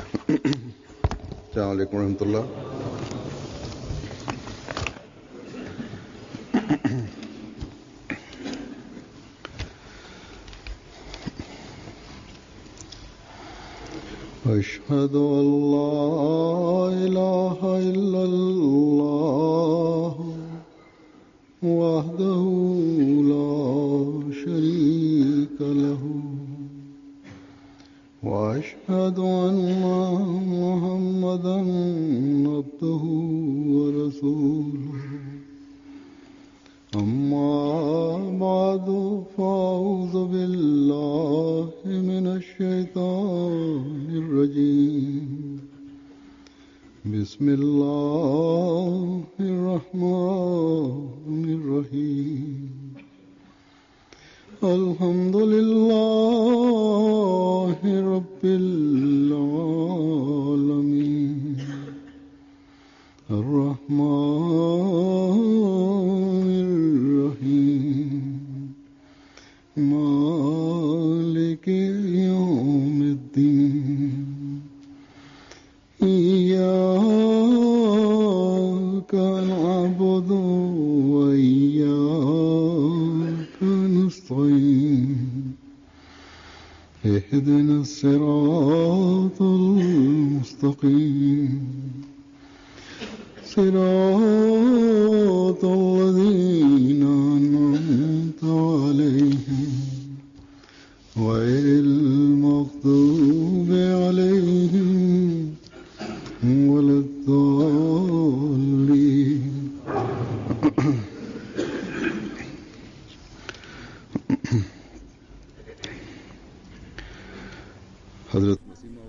Assalamu alaikum warahmatullah. أشهد أن لا إله إلا الله وحده لا شريك له وأشهد أن محمدا عبده ورسوله أما بعد فأعوذ بالله من الشيطان الرجيم بسم الله الرحمن الرحيم الحمد لله رب العالمين الرحمن الرحيم مالك يوم الدين إياك نعبد وإياك نستعين اهدنا الصراط المستقيم صراط الذين أنعمت عليهم غير المغضوب عليهم ولا الضالين.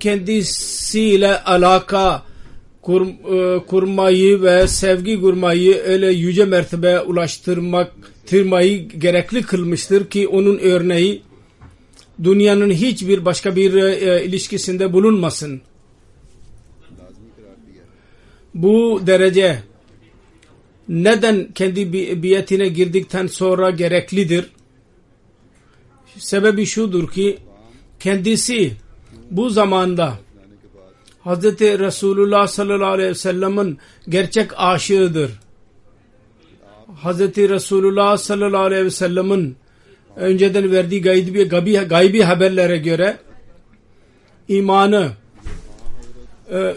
Kendisiyle alaka kurmayı ve sevgi kurmayı öyle yüce mertebeye ulaştırmayı gerekli kılmıştır ki onun örneği dünyanın hiçbir başka bir ilişkisinde bulunmasın. Bu derece neden kendi biyetine girdikten sonra gereklidir? Sebebi şudur ki kendisi bu zamanda Hz. Resulullah sallallahu aleyhi ve sellem'in gerçek aşığıdır. Hz. Resulullah sallallahu aleyhi ve sellem'in önceden verdiği gaybi haberlere göre imanı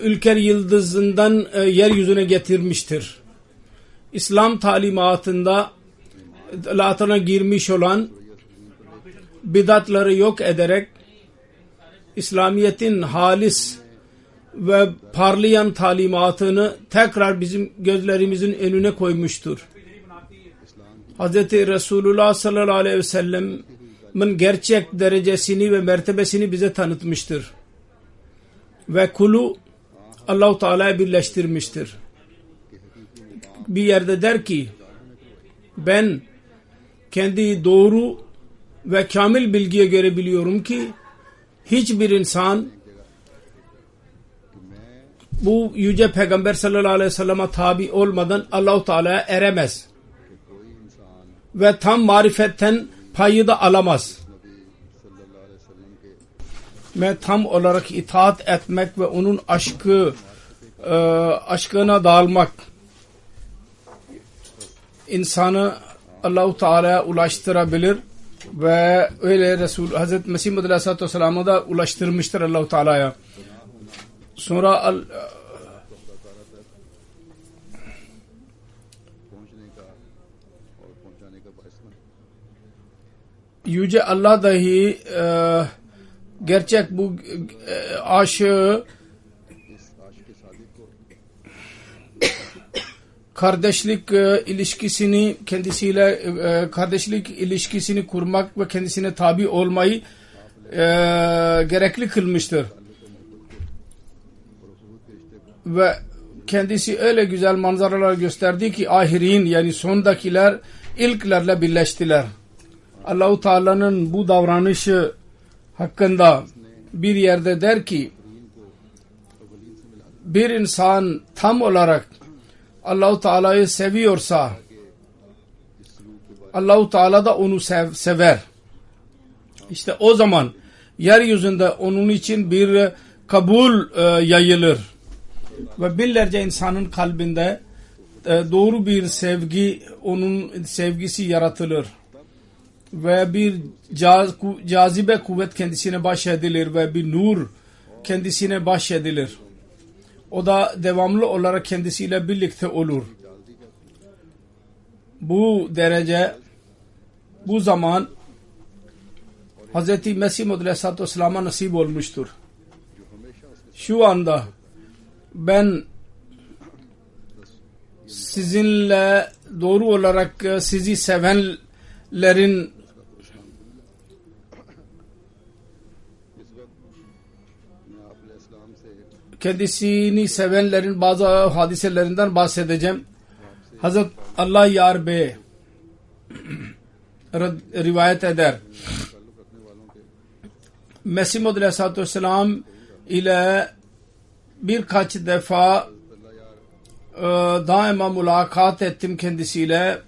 ülker yıldızından yeryüzüne getirmiştir. İslam talimatında latına girmiş olan bidatları yok ederek İslamiyet'in halis ve parlayan talimatını tekrar bizim gözlerimizin önüne koymuştur. Hz. Resulullah sallallahu aleyhi ve sellem'in gerçek derecesini ve mertebesini bize tanıtmıştır. Ve kulu Allah-u Teala'ya birleştirmiştir. Bir yerde der ki ben kendi doğru ve kamil bilgiye göre biliyorum ki hiçbir insan bu yüce peygamber sallallahu aleyhi ve sellem'e tabi olmadan Allah-u Teala'ya eremez. Ve tam marifetten payı da alamaz. Ve tam olarak itaat etmek ve onun aşkına dağılmak insanı Allah-u Teala'ya ulaştırabilir ve öyle Resul Hazreti Mesih Muhammed Aleyhisselatü Vesselam'a da ulaştırmıştır Allah-u Teala'ya. Sonra Yüce Allah dahi gerçek bu aşığı kardeşlik ilişkisini kendisiyle kardeşlik ilişkisini kurmak ve kendisine tabi olmayı gerekli kılmıştır. Ve kendisi öyle güzel manzaralar gösterdi ki ahirin yani sondakiler ilklerle birleştiler. Allah-u Teala'nın bu davranışı hakkında bir yerde der ki bir insan tam olarak Allah-u Teala'yı seviyorsa Allah-u Teala da onu sever. İşte o zaman yeryüzünde onun için bir kabul yayılır ve binlerce insanın kalbinde doğru bir sevgi, onun sevgisi yaratılır ve bir cazibe kuvvet kendisine bahşedilir ve bir nur kendisine bahşedilir. O da devamlı olarak kendisiyle birlikte olur. Bu derece, bu zaman Hz. Mesih Maud Aleyhisselatü Vesselam'a nasip olmuştur. Şu anda ben sizinle doğru olarak sizi sevenlerin kendisini sevenlerin bazı hadiselerinden bahsedeceğim. Hazret Allah Yar Bey rivayet eder. Mesih Maud Aleyhisselatü Vesselam ile birkaç defa daima mülakat ettim kendisiyle,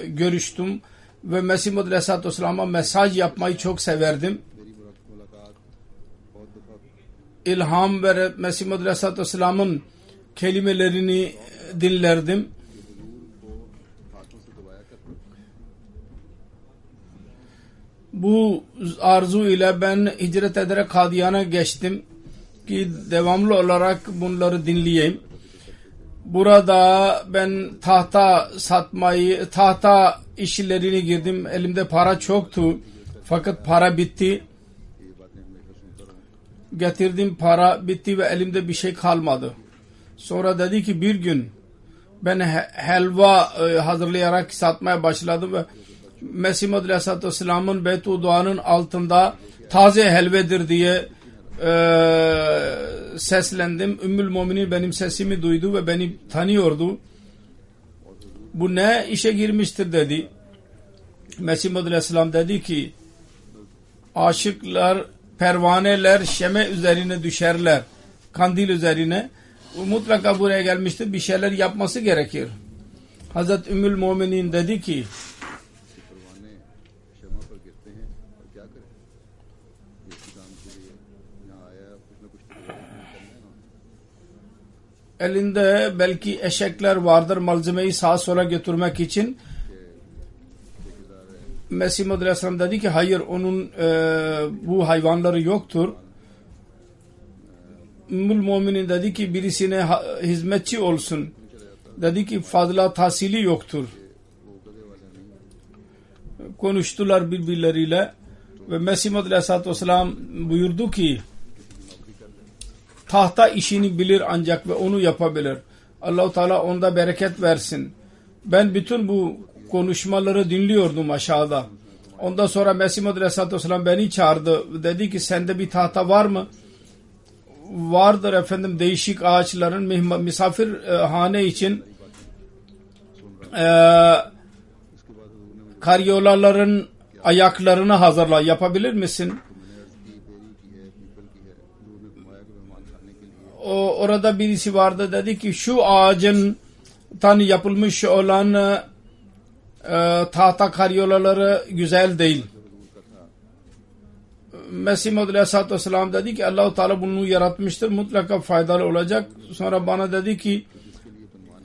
görüştüm ve Mesih Maud Aleyhisselatü Vesselam'a mesaj yapmayı çok severdim. İlham ve Mesih Maud Aleyhisselatü Vesselam'ın kelimelerini dinlerdim. Bu arzu ile ben hicret ederek Kadiyan'a geçtim ki devamlı olarak bunları dinleyeyim. Burada ben tahta işlerini girdim. Elimde para çoktu. Fakat para bitti. Getirdim, para bitti ve elimde bir şey kalmadı. Sonra dedi ki bir gün ben helva hazırlayarak satmaya başladım ve Mesih Maud Aleyhisselatü Vesselam'ın Beyt-u Dua'nın altında taze helvedir diye seslendim. Ümmül Muminin benim sesimi duydu ve beni tanıyordu. Bu ne işe girmiştir dedi. Mesih Maud Aleyhisselam dedi ki aşıklar, pervaneler şeme üzerine düşerler, kandil üzerine. Mutlaka buraya gelmiştir, bir şeyler yapması gerekir. Hazret Ümmül Muminin dedi ki elinde belki eşekler vardır malzemeyi sağa sola götürmek için. Mesih Maud Aleyhisselam dedi ki hayır, onun bu hayvanları yoktur. Ümmül Muminin dedi ki birisine hizmetçi olsun. Dedi ki fazla tahsili yoktur. Konuştular birbirleriyle ve Mesih Maud Aleyhisselatü Vesselam buyurdu ki tahta işini bilir ancak ve onu yapabilir. Allah-u Teala onda bereket versin. Ben bütün bu konuşmaları dinliyordum aşağıda. Ondan sonra Mesih Maud Aleyhisselatü Vesselam beni çağırdı. Dedi ki sende bir tahta var mı? Vardır efendim, değişik ağaçların misafirhane için karyolaların ayaklarını hazırla, yapabilir misin? Orada birisi vardı, dedi ki şu ağacından yapılmış olan tahta karyolaları güzel değil. Mesih Maud Aleyhisselatü Vesselam dedi ki Allah-u Teala bunu yaratmıştır, mutlaka faydalı olacak. Sonra bana dedi ki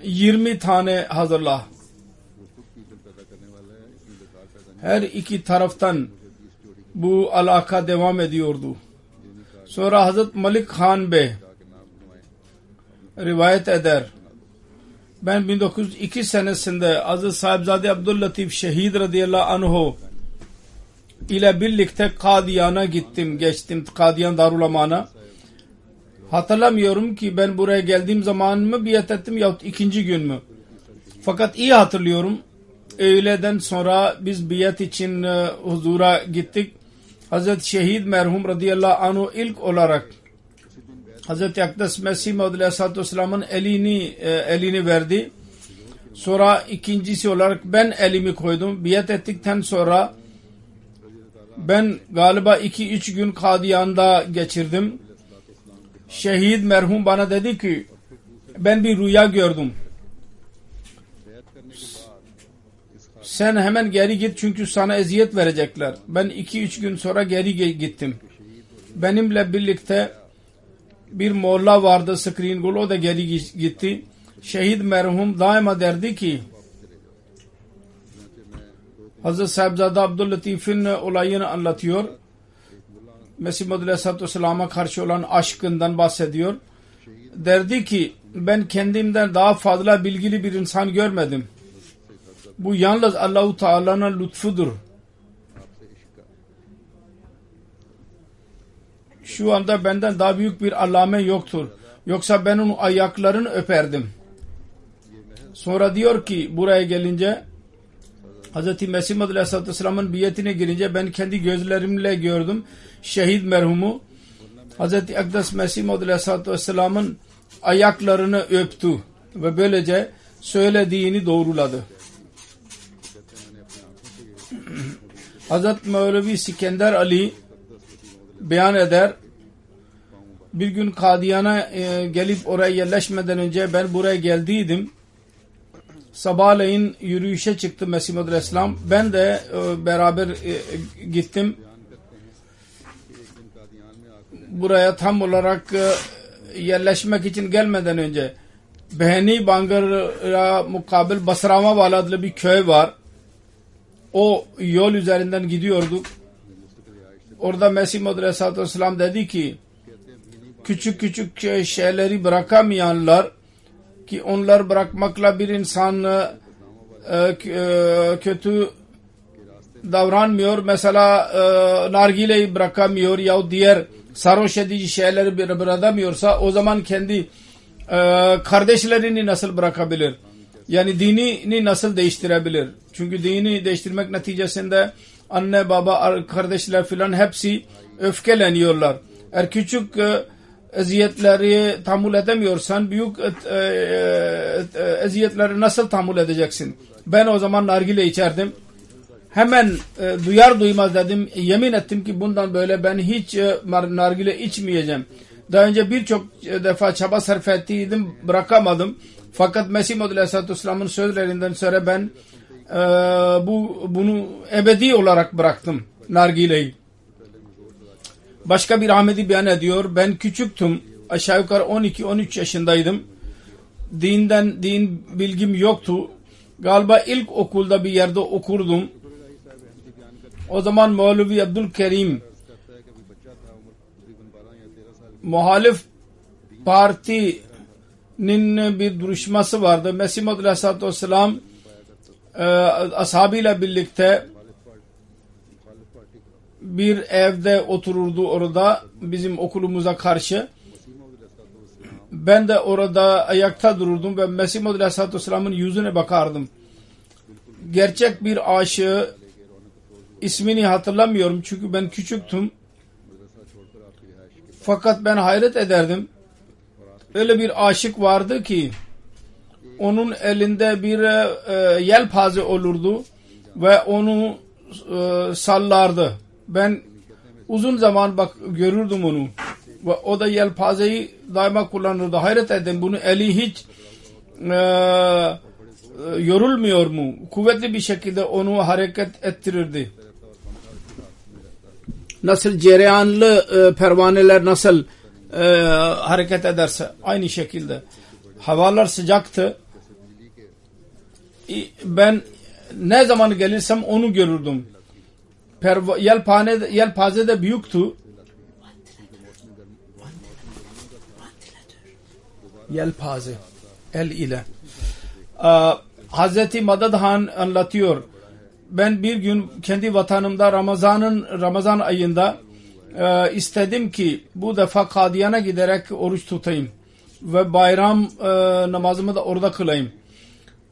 20 tane hazırla. Her iki taraftan bu alaka devam ediyordu. Sonra Hazret Malik Khan Bey rivayet eder. Ben 1902 senesinde Hazret Sahibzade Abdüllatif Şehid radıyallahu anh ile birlikte Kadiyan'a geçtim Kadiyan Darulaman'a. Hatırlamıyorum ki ben buraya geldiğim zaman mı biat ettim yahut ikinci gün mü. Fakat iyi hatırlıyorum. Öğleden sonra biz biat için huzura gittik. Hazret Şehid merhum radıyallahu anh ilk olarak Hazreti Akdes Mesih Maud Aleyhisselatü Vesselam'ın elini verdi. Sonra ikincisi olarak ben elimi koydum. Biat ettikten sonra ben galiba 2-3 gün Kadiyan'da geçirdim. Şehid merhum bana dedi ki ben bir rüya gördüm. Sen hemen geri git çünkü sana eziyet verecekler. Ben 2-3 gün sonra geri gittim. Benimle birlikte bir molla vardı Screen Gul, o da geri gitti. Şehit merhum daima derdi ki Hazreti Sahibzade Abdüllatif'in olayını anlatıyor. Mesih Maud Aleyhisselatü Vesselam'a karşı olan aşkından bahsediyor. Derdi ki ben kendimden daha fazla bilgili bir insan görmedim. Bu yalnız Allah-u Teala'nın lütfudur. Şu anda benden daha büyük bir allame yoktur. Yoksa ben onun ayaklarını öperdim. Sonra diyor ki buraya gelince Hz. Mesih Maud Aleyhisselatü Vesselam'ın biyetine girince ben kendi gözlerimle gördüm. Şehit merhumu Hz. Akdas Mesih Maud Aleyhisselatü Vesselam'ın ayaklarını öptü ve böylece söylediğini doğruladı. Hz. Mevlevi Sikender Ali beyan eder, bir gün Kadiyan'a gelip oraya yerleşmeden önce ben buraya geldiydim. Sabahleyin yürüyüşe çıktı Mesih Maud Aleyhisselam. Ben de beraber gittim. Buraya tam olarak yerleşmek için gelmeden önce Behni Bangır'a mukabil Basramavala adlı bir köy var. O yol üzerinden gidiyorduk. Orada Mesih Maud Aleyhisselatü Vesselam dedi ki küçük küçük şeyleri bırakamayanlar ki onlar bırakmakla bir insan kötü davranmıyor. Mesela nargileyi bırakamıyor ya diğer sarhoş edici şeyleri bırakamıyorsa o zaman kendi kardeşlerini nasıl bırakabilir? Yani dinini nasıl değiştirebilir? Çünkü dini değiştirmek neticesinde anne baba kardeşler filan hepsi öfkeleniyorlar. Eğer küçük eziyetleri tahammül edemiyorsan büyük eziyetleri nasıl tahammül edeceksin? Ben o zaman nargile içerdim. Hemen duyar duymaz dedim, yemin ettim ki bundan böyle ben hiç nargile içmeyeceğim. Daha önce birçok defa çaba sarf ettiydim, bırakamadım. Fakat Mesih Maud Aleyhisselatü Vesselam'ın sözlerinden sonra ben bunu ebedi olarak bıraktım nargileyi. Başka bir Ahmedi beyan ediyor, ben küçüktüm, aşağı yukarı 12-13 yaşındaydım. Din bilgim yoktu. Galiba ilk okulda bir yerde okurdum. O zaman Mevlevi Abdülkerim muhalif partinin bir duruşması vardı. Mesih Maud Aleyhisselatü Vesselam ashabıyla birlikte bir evde otururdu orada bizim okulumuza karşı. Ben de orada ayakta dururdum ve Mesih Maud Aleyhisselatü Vesselam'ın yüzüne bakardım. Gerçek bir aşığı ismini hatırlamıyorum çünkü ben küçüktüm. Fakat ben hayret ederdim. Öyle bir aşık vardı ki onun elinde bir yelpaze olurdu ve onu sallardı. Ben uzun zaman görürdüm onu. Ve o da yelpazeyi daima kullanırdı. Hayret ettim, bunu eli hiç yorulmuyor mu? Kuvvetli bir şekilde onu hareket ettirirdi. Nasıl cereyanlı pervaneler nasıl hareket ederse aynı şekilde. Havalar sıcaktı. Ben ne zaman gelirsem onu görürdüm. Yelpaze de büyüktü. Yelpaze el ile. Hazreti Madad Han anlatıyor. Ben bir gün kendi vatanımda Ramazan ayında istedim ki bu defa Kadiyan'a giderek oruç tutayım ve bayram namazımı da orada kılayım.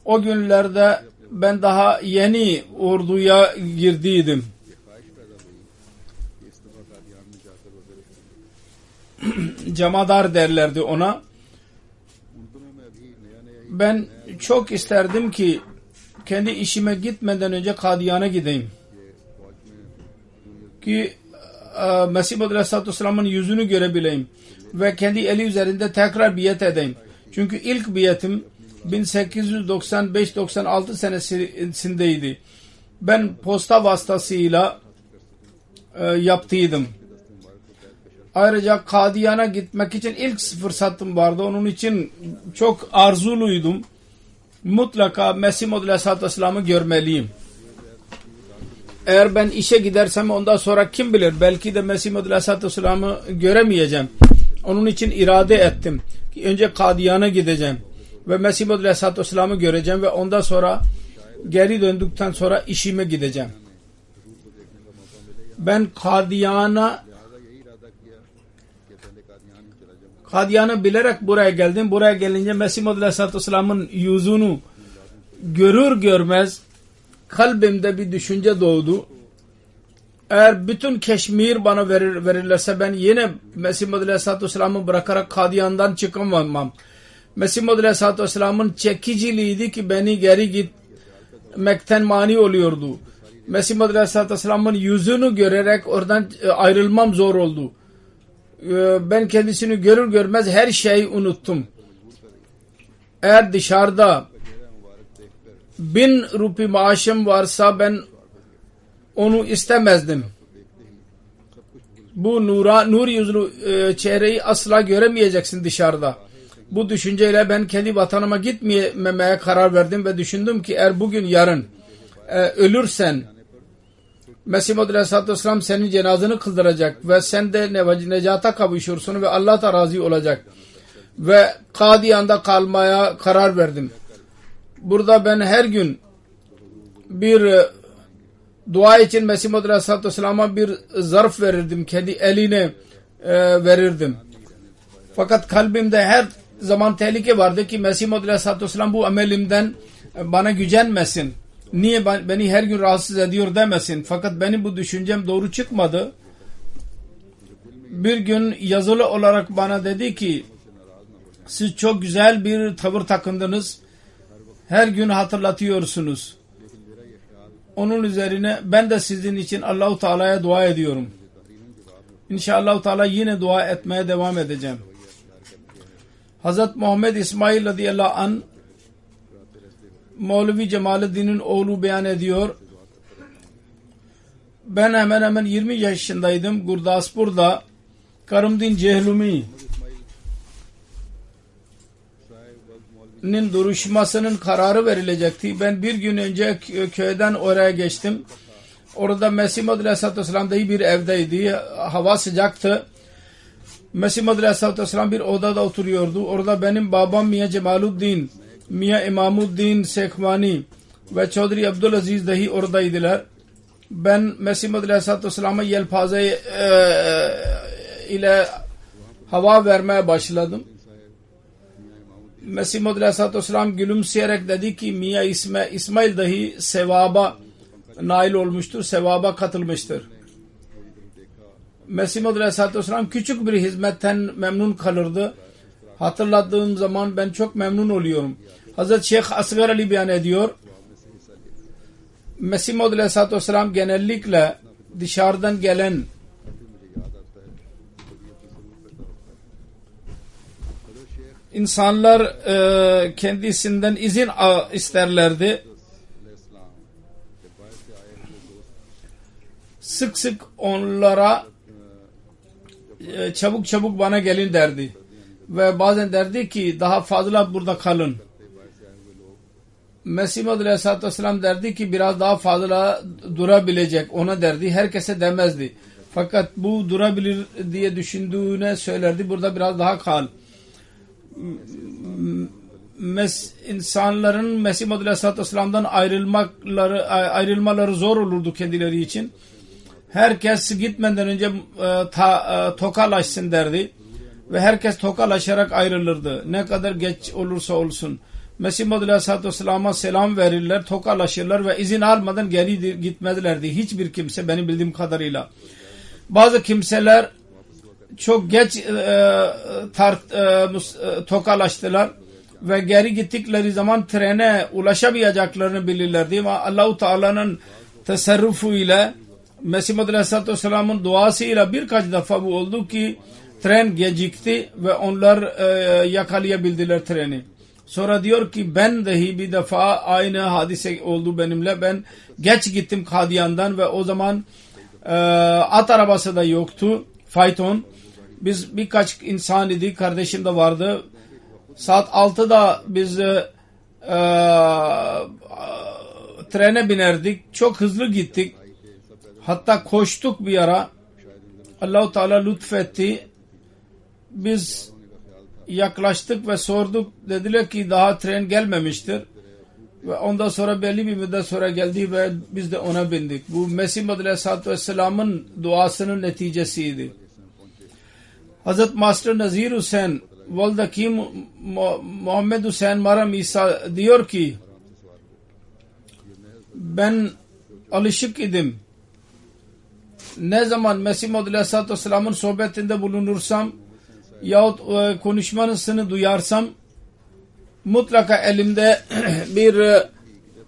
O günlerde ben daha yeni orduya girdiydim. Camadar derlerdi ona. Ben çok isterdim ki kendi işime gitmeden önce Kadiyan'a gideyim. Ki Mesih Maud Aleyhisselatü Vesselam'ın yüzünü görebileyim. Ve kendi eli üzerinde tekrar biyet edeyim. Çünkü ilk biyetim 1895-96 senesindeydi. Ben posta vasıtasıyla yaptıydım. Ayrıca Kadiyan'a gitmek için ilk fırsatım vardı. Onun için çok arzuluydum. Mutlaka Mesih Maud Aleyhisselatü Vesselam'ı görmeliyim. Eğer ben işe gidersem ondan sonra kim bilir belki de Mesih Maud Aleyhisselatü Vesselam'ı göremeyeceğim. Onun için irade ettim ki önce Kadiyan'a gideceğim ve Mesih Maud Aleyhisselatü Vesselam'ı göreceğim ve ondan sonra geri döndükten sonra işime gideceğim. Ben Kadiyan'ı bilerek buraya geldim. Buraya gelince Mesih Maud Aleyhisselatü Vesselam'ın yüzünü görür görmez kalbimde bir düşünce doğdu. Eğer bütün Keşmir bana verirlerse ben yine Mesih Maud Aleyhisselatü Vesselam'ı bırakarak Kadiyan'dan çıkamam. Mesih Maud Aleyhisselatü Vesselam'ın çekiciliğiydi ki beni geri gitmekten mani oluyordu. Mesih Maud Aleyhisselatü Vesselam'ın yüzünü görerek oradan ayrılmam zor oldu. Ben kendisini görür görmez her şeyi unuttum. Eğer dışarıda 1000 rupi maaşım varsa ben onu istemezdim. Bu nur yüzlü çehreyi asla göremeyeceksin dışarıda. Bu düşünceyle ben kendi vatanıma gitmemeye karar verdim ve düşündüm ki eğer bugün yarın ölürsen Mesih Maud Aleyhisselatü Vesselam senin cenazını kıldıracak ve sen de necata kavuşursun ve Allah da razı olacak. Ve Kadiyan'da kalmaya karar verdim. Burada ben her gün bir dua için Mesih Maud Aleyhisselatü Vesselam'a bir zarf verirdim. Kendi eline verirdim. Fakat kalbimde her zaman tehlike vardı ki Mesih Maud Aleyhisselatü Vesselam bu amelimden bana gücenmesin. Niye beni her gün rahatsız ediyor demesin. Fakat benim bu düşüncem doğru çıkmadı. Bir gün yazılı olarak bana dedi ki siz çok güzel bir tavır takındınız. Her gün hatırlatıyorsunuz. Onun üzerine ben de sizin için Allah-u Teala'ya dua ediyorum. İnşallah Teala yine dua etmeye devam edeceğim. Hazreti Muhammed İsmail radıyallahu anh Mevlevi Cemaluddin'in oğlu beyan ediyor. Ben hemen hemen 20 yaşındaydım. Gurdaspur'da Karamdin Cehlumi'nin duruşmasının kararı verilecekti. Ben bir gün önce köyden oraya geçtim. Orada Mesih Maud Aleyhisselatü Vesselam dahi bir evdeydi. Hava sıcaktı. Mesih Maud Aleyhisselatü Vesselam bir odada oturuyordu. Orada benim babam Miya Cemaluddin, Miya İmamuddin Sekhvani ve Çodri Abdülaziz dahi oradaydılar. Ben Mesih Maud Aleyhisselatü Vesselam'a yelpaze ile hava vermeye başladım. Mesih Maud Aleyhisselatü Vesselam gülümseyerek dedi ki Miya İsmail dahi sevaba nail olmuştur, sevaba katılmıştır. Mesih Maud Aleyhisselatü Vesselam küçük bir hizmetten memnun kalırdı. Hatırladığım zaman ben çok memnun oluyorum. Hazreti Şeyh Asgar Ali beyan ediyor. Mesih Maud Aleyhisselatü Vesselam genellikle dışarıdan gelen insanlar kendisinden izin isterlerdi. Sık sık onlara çabuk bana gelin derdi. Ve bazen derdi ki daha fazla burada kalın. Mesih Maud Aleyhisselatü Vesselam derdi ki biraz daha fazla durabilecek. Ona derdi. Herkese demezdi. Fakat bu durabilir diye düşündüğüne söylerdi. Burada biraz daha kal. İnsanların Mesih Maud Aleyhisselatü Vesselam'dan ayrılmaları zor olurdu kendileri için. Herkes gitmeden önce tokalaşsın derdi. Ve herkes tokalaşarak ayrılırdı. Ne kadar geç olursa olsun. Mesih Maud Aleyhisselatü Vesselam'a selam verirler, tokalaşırlar ve izin almadan geri gitmezlerdi. Hiçbir kimse benim bildiğim kadarıyla. Bazı kimseler çok geç tokalaştılar ve geri gittikleri zaman trene ulaşamayacaklarını bilirlerdi. Ama Allah-u Teala'nın tasarrufu ile Mesih Maud Aleyhisselatü Vesselam'ın duasıyla birkaç defa bu oldu ki tren gecikti ve onlar yakalayabildiler treni. Sonra diyor ki ben dahi bir defa aynı hadise oldu benimle. Ben geç gittim Kadiyan'dan ve o zaman at arabası da yoktu. Fayton. Biz birkaç insan idik. Kardeşim de vardı. Saat 6'da biz trene binerdik. Çok hızlı gittik. Hatta koştuk bir ara. Allah-u Teala lütfetti. Biz yaklaştık ve sorduk. Dediler ki daha tren gelmemiştir. Ve ondan sonra belli bir müddet sonra geldi ve biz de ona bindik. Bu Mesih Aleyhisselatü Vesselam'ın duasının neticesiydi. Hazret Master Nazir Hüseyin Valdaki Muhammed Hüseyin Maram İsa diyor ki ben alışık idim. Ne zaman Mesih Aleyhisselatü Vesselam'ın sohbetinde bulunursam yahut konuşmasını duyarsam mutlaka elimde bir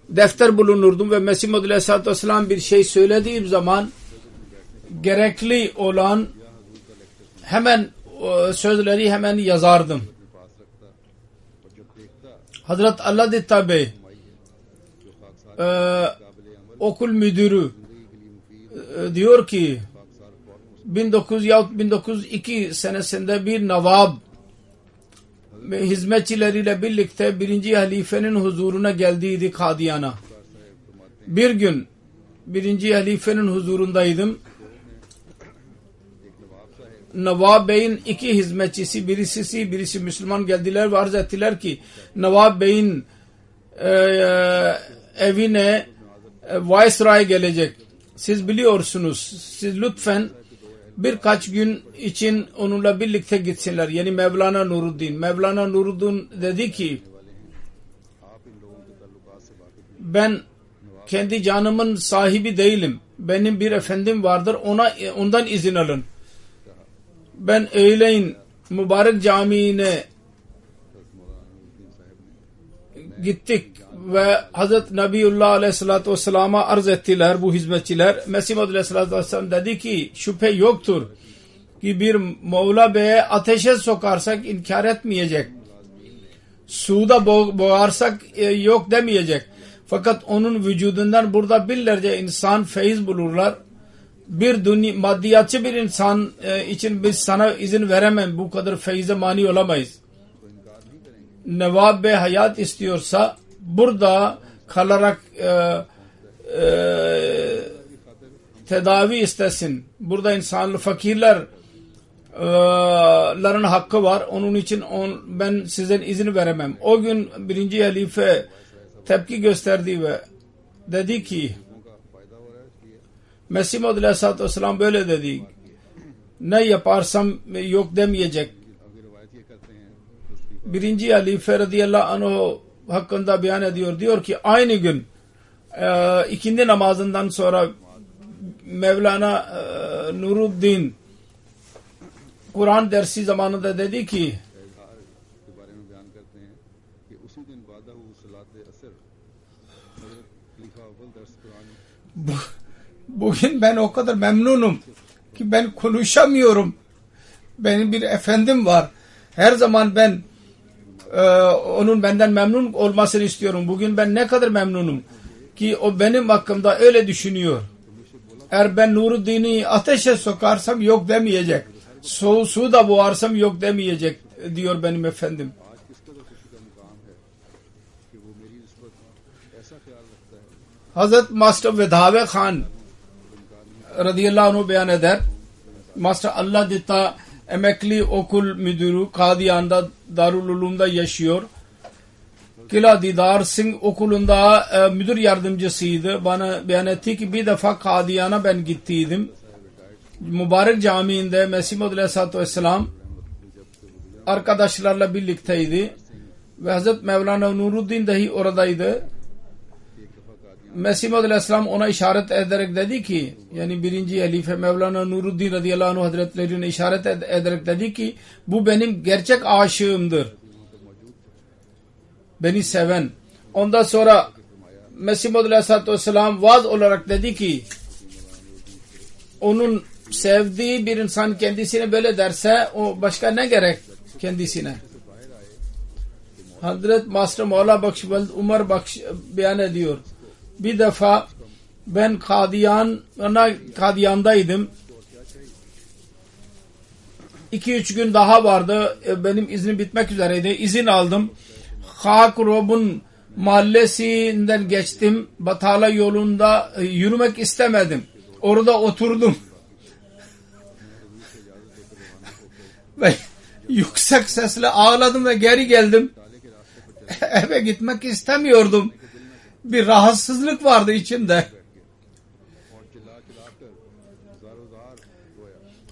defter bulunurdum ve Mesih Aleyhisselatü Vesselam bir şey söylediğim zaman gerekli olan hemen sözleri hemen yazardım. Hazret Allâh Bey okul müdürü diyor ki 1902 senesinde bir Navab hizmetçileriyle birlikte 1. halifenin huzuruna geldiydi Kadiyan'a. Bir gün 1. halifenin huzurundaydım. Navab Bey'in 2 hizmetçisi, birisi Müslüman geldiler ve arz ettiler ki Navab Bey'in evine Viceroy gelecek. Siz biliyorsunuz. Siz lütfen birkaç gün için onunla birlikte gitsinler. Yani Mevlana Nuruddin. Mevlana Nuruddin dedi ki ben kendi canımın sahibi değilim. Benim bir efendim vardır. Ondan izin alın. Ben öğleyin mübarek camiine gittik ve Hazreti Nabiullah Aleyhisselatü Vesselam'a arz ettiler bu hizmetçiler. Mesih Aleyhisselatü Vesselam dedi ki şüphe yoktur ki bir Mevla Bey'e ateşe sokarsak inkar etmeyecek. Suda boğarsak yok demeyecek. Fakat onun vücudundan burada binlerce insan feyiz bulurlar. Bir maddiyatçı bir insan için biz sana izin veremem. Bu kadar feyize mani olamayız. Nevab Bey hayat istiyorsa burada kalarak tedavi istesin. Burada insanlı fakirlerin hakkı var. Onun için ben size izin veremem. O gün 1. halife tepki gösterdi ve dedi ki Mesih Aleyhisselatü Vesselam böyle dedi. Ne yaparsam yok demeyecek. 1. halife radıyallahu anh hakkında beyan ediyor. Diyor ki aynı gün ikindi namazından sonra Mevlana Nuruddin Kur'an dersi zamanında dedi ki bugün ben o kadar memnunum ki ben konuşamıyorum. Benim bir efendim var. Her zaman ben onun benden memnun olmasını istiyorum. Bugün ben ne kadar memnunum ki o benim hakkımda öyle düşünüyor. Eğer ben Nuruddin'i ateşe sokarsam yok demeyecek. Suda boğarsam yok demeyecek diyor benim efendim. Hazret Master Vedhave Khan radıyallahu anh beyan eder. Master Allah Ditta emekli okul müdürü Kadiyan'da Darul Ulum'da yaşıyor. Kila Didar Singh okulunda müdür yardımcısıydı. Bana beyan etti ki bir defa Kadiyan'a ben gittiydim. Mübarek camiinde Mesih Aleyhisselatü Vesselam arkadaşlarla birlikteydi. Ve Hazret Mevlana Nuruddin dahi oradaydı. Mesih Aleyhisselam ona işaret ederek dedi ki yani 1. halife Mevlana Nuruddin radıyallahu anh hazretlerine işaret ederek dedi ki bu benim gerçek aşığımdır. Beni seven. Ondan sonra Mesih Aleyhisselatü Vesselam vaaz olarak dedi ki onun sevdiği bir insan kendisine böyle derse o başka ne gerek kendisine. Hazret Master Mevla Bakşivald Umar beyan ediyor. Bir defa ben Kadiyan'daydım. 2-3 gün daha vardı. Benim iznim bitmek üzereydi. İzin aldım. Hakrob'un mahallesinden geçtim. Batala yolunda yürümek istemedim. Orada oturdum. Ve yüksek sesle ağladım ve geri geldim. Eve gitmek istemiyordum. Bir rahatsızlık vardı içimde.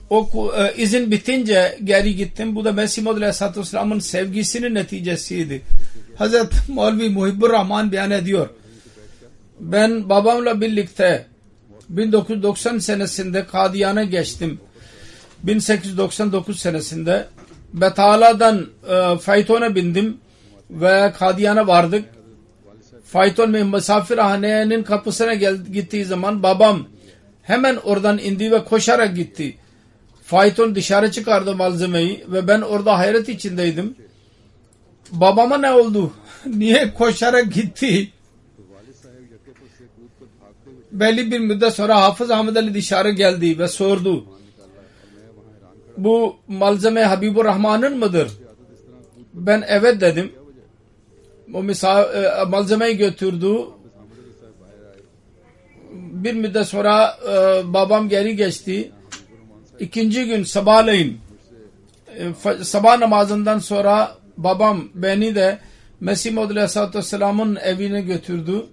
O izin bitince geri gittim. Bu da Mesih Maud Aleyhisselatü Vesselam'ın sevgisinin neticesiydi. Hazreti Mevlevi Muhibbur Rahman beyan ediyor. Ben babamla birlikte 1990 senesinde Kadiyan'a geçtim. 1899 senesinde Betala'dan faytona bindim ve Kadiyan'a vardık. Fayton misafirhanenin kapısına gittiği zaman babam hemen oradan indi ve koşarak gitti. Fayton dışarı çıkardı malzemeyi ve ben orada hayret içindeydim. Babama ne oldu? Niye koşarak gitti? Belli bir müddet sonra Hafız Ahmed Ali dışarı geldi ve sordu. Bu malzeme Habibur Rahman'ın mıdır? Ben evet dedim. O malzemeyi götürdü. Bir müddet sonra babam geri geçti. İkinci gün sabahleyin sabah namazından sonra babam beni de Mesih Maud Aleyhisselatü Vesselam'ın evine götürdü.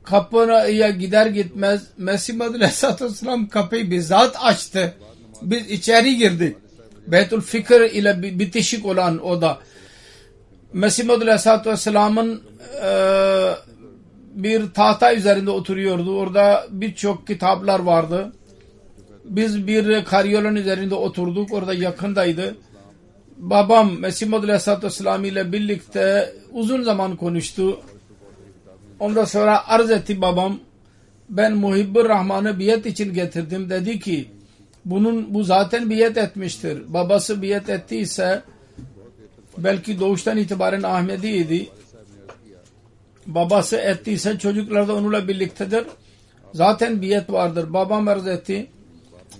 Kapıya gider gitmez Mesih Maud Aleyhisselatü Vesselam kapıyı bizzat açtı. Biz içeri girdik. Beytül Fikr ile bitişik olan oda. Mesih Maud Aleyhisselatü Vesselam'ın bir tahta üzerinde oturuyordu. Orada birçok kitaplar vardı. Biz bir karyolanın üzerinde oturduk. Orada yakındaydı. Babam Mesih Maud Aleyhisselatü Vesselam ile birlikte uzun zaman konuştu. Ondan sonra arz etti babam. Ben Muhibbur Rahman'ı biyet için getirdim. Dedi ki bu zaten biyet etmiştir. Babası biyet ettiyse belki doğuştan itibaren Ahmediydi. Babası ettiyse çocuklar da onunla birliktedir. Zaten biyet vardır. Babam arz etti.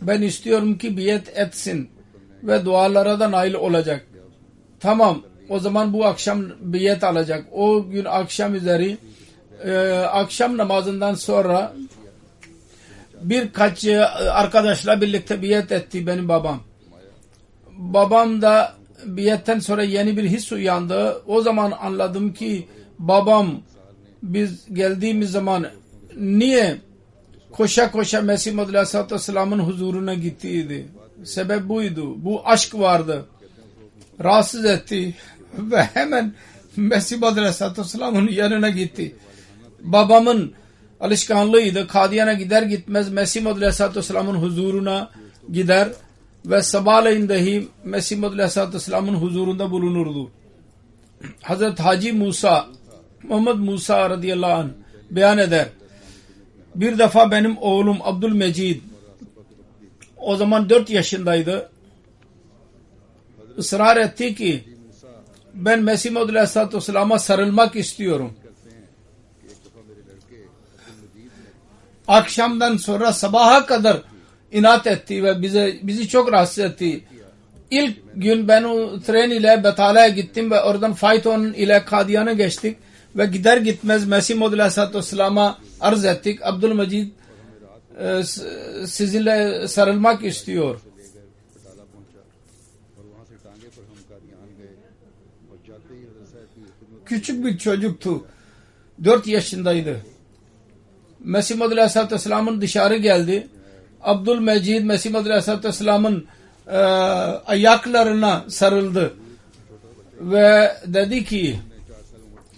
Ben istiyorum ki biyet etsin ve dualara da nail olacak. Tamam, o zaman bu akşam biyet alacak. O gün akşam üzeri akşam namazından sonra birkaç arkadaşla birlikte biyet etti benim babam. Babam da biyetten sonra yeni bir his uyandı. O zaman anladım ki babam biz geldiğimiz zaman niye koşa koşa Mesih Maud Aleyhisselatü Vesselam'ın huzuruna gittiydi. Sebep buydu. Bu aşk vardı. Rahatsız etti ve hemen Mesih Maud Aleyhisselatü Vesselam'ın yanına gitti. Babamın alışkanlığıydı. Kadiyan'a gider gitmez Mesih Maud Aleyhisselatü Vesselam'ın huzuruna gider ve sabahleyin dahi Mesih Maud Aleyhisselatü Vesselam'ın huzurunda bulunurdu. Hazreti Hacı Musa, Muhammed Musa radıyallahu anh beyan eder. Bir defa benim oğlum Abdülmecid o zaman 4 yaşındaydı. Israr etti ki ben Mesih Maud Aleyhisselatü Vesselam'a sarılmak istiyorum. Akşamdan sonra sabaha kadar inat etti ve bizi çok rahatsız etti. İlk gün ben o tren ile Betala'ya gittim ve oradan fayton ile Kadiyan'a geçtik ve gider gitmez Mesih Maud Aleyhisselatü Vesselam'a arz ettik. Abdülmecid sizinle sarılmak istiyor. Küçük bir çocuktu. 4 yaşındaydı. Mesih Maud Aleyhisselatü Vesselam'ın dışarı geldi. Abdülmecid Mesih Maud Aleyhisselatü Vesselam'ın ayaklarına sarıldı. Ve dedi ki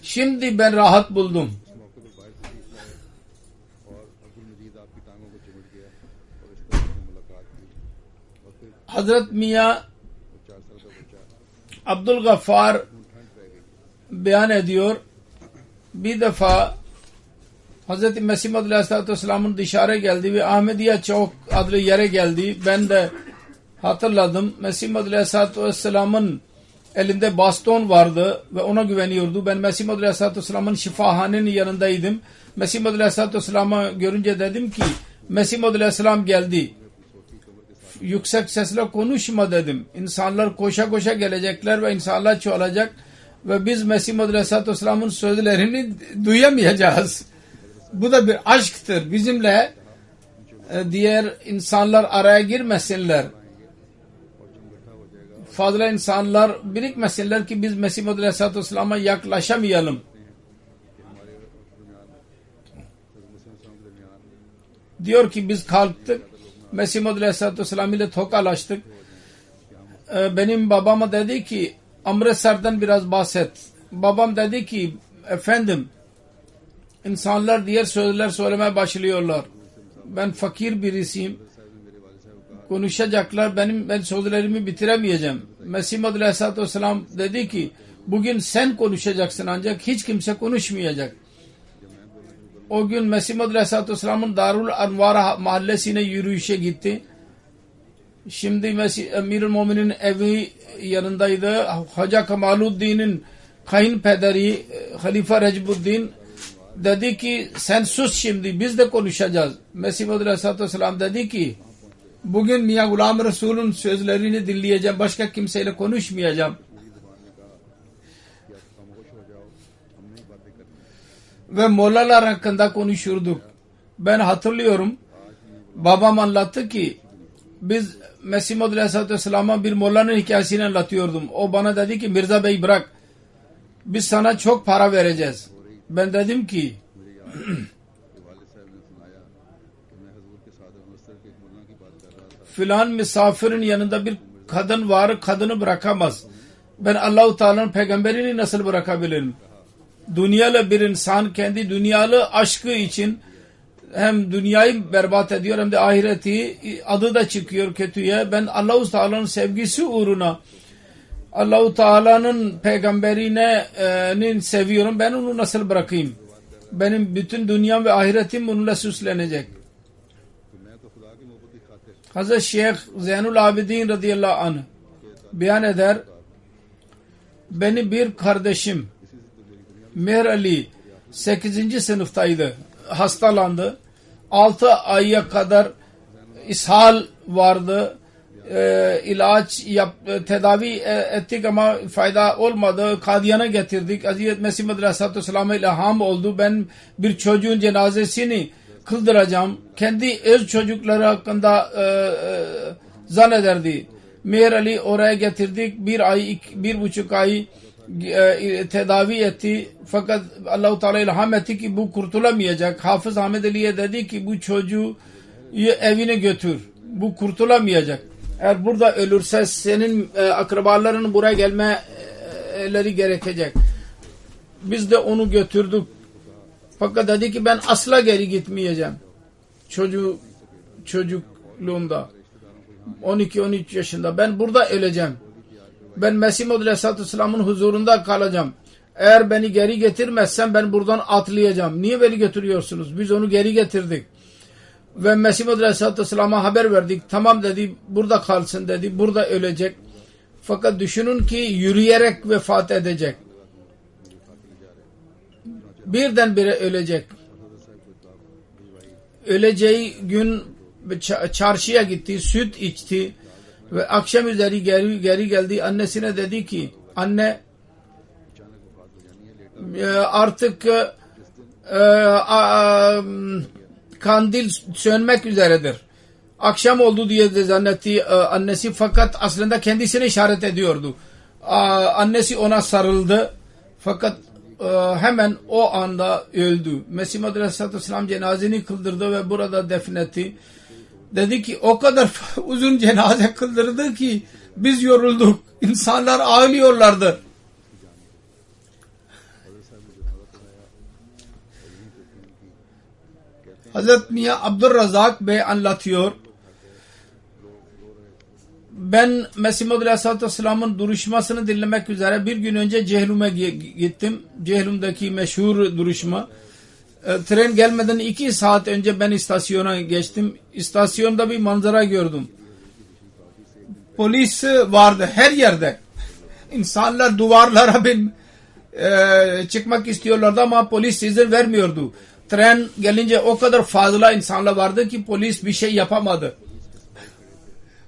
şimdi ben rahat buldum. Hazret Mia Abdülgaffar beyan ediyor. Bir defa Hazreti Mesih Maud Aleyhisselatü Vesselam'ın dışarı geldi ve Ahmediye Çavuk adlı yere geldi. Ben de hatırladım. Mesih Maud Aleyhisselatü Vesselam'ın elinde baston vardı ve ona güveniyordu. Ben Mesih Maud Aleyhisselatü Vesselam'ın şifahanenin yanındaydım. Mesih Maud Aleyhisselatü Vesselam'ı görünce dedim ki Mesih Maud Aleyhisselam geldi. yüksek sesle konuşma dedim. İnsanlar koşa koşa gelecekler ve insanlar çoğalacak ve biz Mesih Muhammed Aleyhisselatü Vesselam'ın sözlerini duyamayacağız. Bu da bir aşktır. Bizimle diğer insanlar araya girmesinler. Fazla insanlar birikmesinler ki biz Mesih Muhammed Aleyhisselatü Vesselam'a yaklaşamayalım. Diyor ki biz kalktık. Mesih Muhammed Aleyhisselatü Vesselam ile tokalaştık. Benim babama dedi ki Amritsar'dan biraz bahset. Babam dedi ki efendim insanlar diğer sözler söylemeye başlıyorlar. Ben fakir birisiyim. Konuşacaklar. Ben sözlerimi bitiremeyeceğim. Mesih Muhammed Aleyhisselatü Vesselam dedi ki bugün sen konuşacaksın ancak hiç kimse konuşmayacak. O gün Mesih Muhammed Aleyhisselatü Vesselam'ın Darul Anvar mahallesine yürüyüşe gitti. Şimdi Emirül Mu'minin evi yanındaydı. Hoca Kemaluddin'in kayınpederi Halife Recibuddin dedi ki sen sus şimdi biz de konuşacağız. Mesih Muhammed Aleyhisselatü Vesselam dedi ki bugün Miya Gulam Resul'ün sözlerini dinleyeceğim. Başka kimseyle konuşmayacağım. Ve mollalar hakkında konuşurduk. Ben hatırlıyorum. Babam anlattı ki biz Mesih Muhammed Aleyhisselatü Vesselam'a bir mollanın hikayesini anlatıyordum. O bana dedi ki Mirza Bey bırak. Biz sana çok para vereceğiz. Ben dedim ki filan misafirin yanında bir kadın var, kadını bırakamaz. Ben Allah-u Teala'nın peygamberini nasıl bırakabilirim? Dünyalı bir insan kendi dünyalı aşkı için hem dünyayı berbat ediyor hem de ahireti adı da çıkıyor kötüye. Ben Allah-u Teala'nın sevgisi uğruna Allah-u Teala'nın peygamberine seviyorum. Ben onu nasıl bırakayım? Benim bütün dünyam ve ahiretim onunla süslenecek. Hazreti Şeyh Zeynul Abidin radıyallahu anh beyan eder. Beni bir kardeşim Meher Ali 8. sınıftaydı. Hastalandı. 6 aya kadar ishal vardı. İlaç tedavi ettik ama fayda olmadı. Kadiyana getirdik. Hazreti Mesih Aleyhisselatü Vesselam'a ilham oldu. Ben bir çocuğun cenazesini kıldıracağım. Kendi öz çocukları hakkında zannederdi. Meher Ali oraya getirdik. 1,5 ay tedavi etti. Fakat Allah-u Teala ilham etti ki bu kurtulamayacak. Hafız Ahmed Ali'ye dedi ki bu çocuğu evine götür. Bu kurtulamayacak. Eğer burada ölürse senin akrabaların buraya gelmeleri gerekecek. Biz de onu götürdük. Fakat dedi ki ben asla geri gitmeyeceğim. Çocukluğunda 12-13 yaşında ben burada öleceğim. Ben Mesih Muhammed Aleyhisselatü Vesselam'ın huzurunda kalacağım. Eğer beni geri getirmezsem ben buradan atlayacağım. Niye beni götürüyorsunuz? Biz onu geri getirdik. Ve Mesih Muhammed Aleyhisselatü Vesselam'a haber verdik. Tamam dedi, burada kalsın dedi, burada ölecek. Fakat düşünün ki yürüyerek vefat edecek. Birdenbire ölecek. Öleceği gün çarşıya gitti, süt içti ve akşam üzeri geri geldi. Annesine dedi ki anne artık kandil sönmek üzeredir. Akşam oldu diye de zannetti annesi, fakat aslında kendisine işaret ediyordu. Annesi ona sarıldı fakat hemen o anda öldü. Mesih Muhammed Aleyhisselatü Vesselam cenazeni kıldırdı ve burada defnetti. Dedi ki o kadar uzun cenaze kıldırdı ki biz yorulduk. İnsanlar ağlıyorlardı. Hazreti Miya Abdurrazak Bey anlatıyor. Ben Mesih Muhammed Aleyhisselatü Vesselam'ın duruşmasını dinlemek üzere bir gün önce Cehlum'a gittim. Cehlum'daki meşhur duruşma. Tren gelmeden 2 saat önce ben istasyona geçtim. İstasyonda bir manzara gördüm. Polis vardı her yerde. İnsanlar duvarlara çıkmak istiyorlardı ama polis izin vermiyordu. Tren gelince o kadar fazla insanlar vardı ki polis bir şey yapamadı.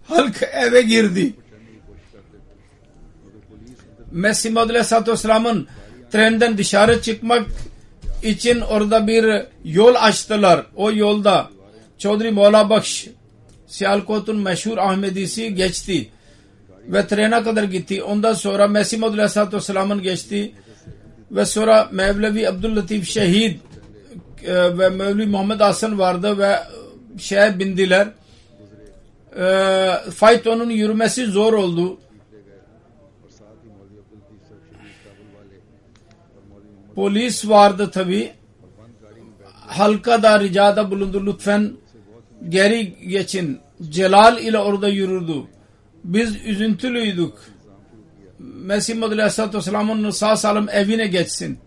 Halk eve girdi. Mesih Maud Aleyhisselatü Vesselam'ın trenden dışarı çıkmak için orada bir yol açtılar. O yolda Çodri Mola Bakş Siyalkot'un meşhur Ahmedisi geçti ve trene kadar gitti. Ondan sonra Mesih Maud Aleyhisselatü Vesselam'ın geçti ve sonra Mevlevi Abdüllatif Şehid ve Mevlevi Muhammed Hasan vardı ve şeye bindiler. Faytonun yürümesi zor oldu. Polis vardı tabi. Halka da ricada bulundu, lütfen geri geçin. Celal ile orada yürürdü. Biz üzüntülüydük. Mesih Maud Aleyhisselatü Vesselam'ın sağ salim evine geçsin.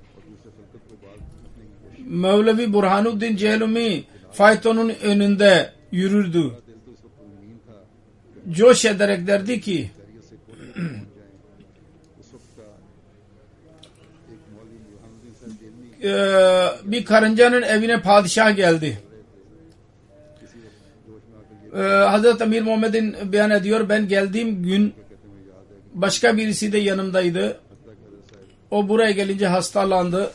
Mevlevi Burhanuddin Cehlumi faytonun önünde yürürdü. Coş ederek derdi ki bir karıncanın evine padişah geldi. Hazreti Amir Muhammed'in beyan ediyor, ben geldiğim gün başka birisi de yanımdaydı. O buraya gelince hastalandı